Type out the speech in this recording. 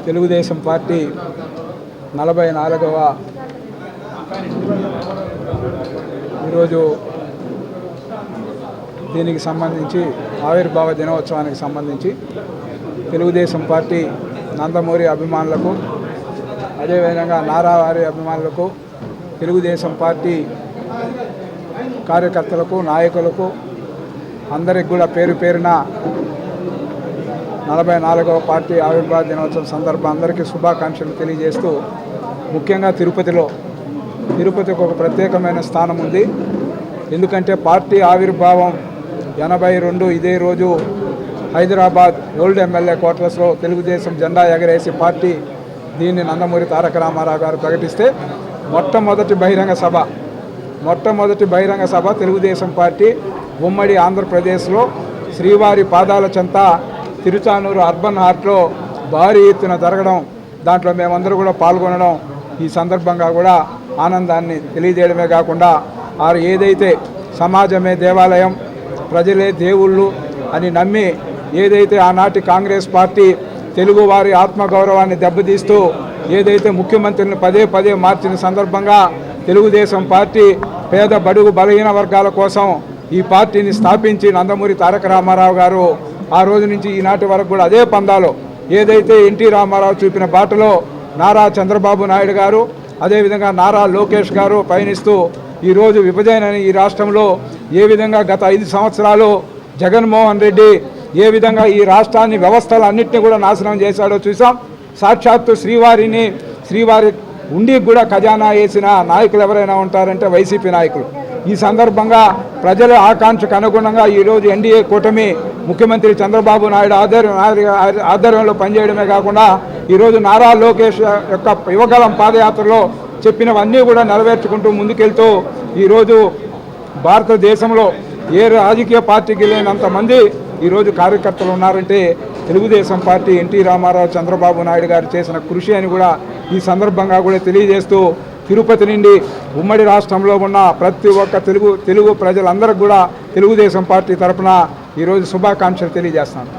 Telugu Desam party 44వ ఈరోజు దీనికి సంబంధించి ఆవిర్భావ దినోత్సవానికి సంబంధించి తెలుగుదేశం పార్టీ నందమూరి అభిమానులకు అదేవిధంగా నారా వారి అభిమానులకు తెలుగుదేశం పార్టీ కార్యకర్తలకు నాయకులకు అందరికి కూడా పేరు పేరున 44వ పార్టీ ఆవిర్భావ దినోత్సవం సందర్భంగా అందరికీ శుభాకాంక్షలు తెలియజేస్తూ ముఖ్యంగా తిరుపతికి ఒక ప్రత్యేకమైన స్థానం ఉంది. ఎందుకంటే పార్టీ ఆవిర్భావం 82 ఇదే రోజు హైదరాబాద్ ఓల్డ్ ఎమ్మెల్యే క్వార్టర్స్లో తెలుగుదేశం జెండా ఎగరేసి పార్టీ దీన్ని నందమూరి తారక రామారావు గారు ప్రకటిస్తే మొట్టమొదటి బహిరంగ సభ తెలుగుదేశం పార్టీ ఉమ్మడి ఆంధ్రప్రదేశ్లో శ్రీవారి పాదాల చెంత తిరుచానూరు అర్బన్ హార్ట్లో భారీ ఎత్తున జరగడం, దాంట్లో మేమందరూ కూడా పాల్గొనడం ఈ సందర్భంగా కూడా ఆనందాన్ని తెలియజేయడమే కాకుండా ఏదైతే సమాజమే దేవాలయం, ప్రజలే దేవుళ్ళు అని నమ్మి ఏదైతే ఆనాటి కాంగ్రెస్ పార్టీ తెలుగువారి ఆత్మగౌరవాన్ని దెబ్బతీస్తూ ఏదైతే ముఖ్యమంత్రిని పదే మార్చిన సందర్భంగా తెలుగుదేశం పార్టీ పేద బడుగు బలహీన వర్గాల కోసం ఈ పార్టీని స్థాపించి నందమూరి తారక రామారావు గారు ఆ రోజు నుంచి ఈనాటి వరకు కూడా అదే పందాలో ఏదైతే ఎన్టీ రామారావు చూపిన బాటలో నారా చంద్రబాబు నాయుడు గారు అదేవిధంగా నారా లోకేష్ గారు పయనిస్తూ ఈరోజు విభజన ఈ రాష్ట్రంలో ఏ విధంగా గత 5 సంవత్సరాలు జగన్మోహన్ రెడ్డి ఏ విధంగా ఈ రాష్ట్రాన్ని వ్యవస్థలన్నింటినీ కూడా నాశనం చేశాడో చూసాం. సాక్షాత్తు శ్రీవారి ఉండి కూడా ఖజానా వేసిన నాయకులు ఎవరైనా ఉంటారంటే వైసీపీ నాయకులు. ఈ సందర్భంగా ప్రజల ఆకాంక్షకు అనుగుణంగా ఈరోజు ఎన్డీఏ కూటమి ముఖ్యమంత్రి చంద్రబాబు నాయుడు ఆధ్వర్యంలో పనిచేయడమే కాకుండా ఈరోజు నారా లోకేష్ యొక్క యువగలం పాదయాత్రలో చెప్పినవన్నీ కూడా నెరవేర్చుకుంటూ ముందుకెళ్తూ ఈరోజు భారతదేశంలో ఏ రాజకీయ పార్టీకి లేనంతమంది ఈరోజు కార్యకర్తలు ఉన్నారంటే తెలుగుదేశం పార్టీ ఎన్టీ రామారావు చంద్రబాబు నాయుడు గారు చేసిన కృషి అని కూడా ఈ సందర్భంగా కూడా తెలియజేస్తూ తిరుపతి నుండి ఉమ్మడి రాష్ట్రంలో ఉన్న ప్రతి ఒక్క తెలుగు ప్రజలందరికీ కూడా తెలుగుదేశం పార్టీ తరఫున ఈరోజు శుభాకాంక్షలు తెలియజేస్తాను.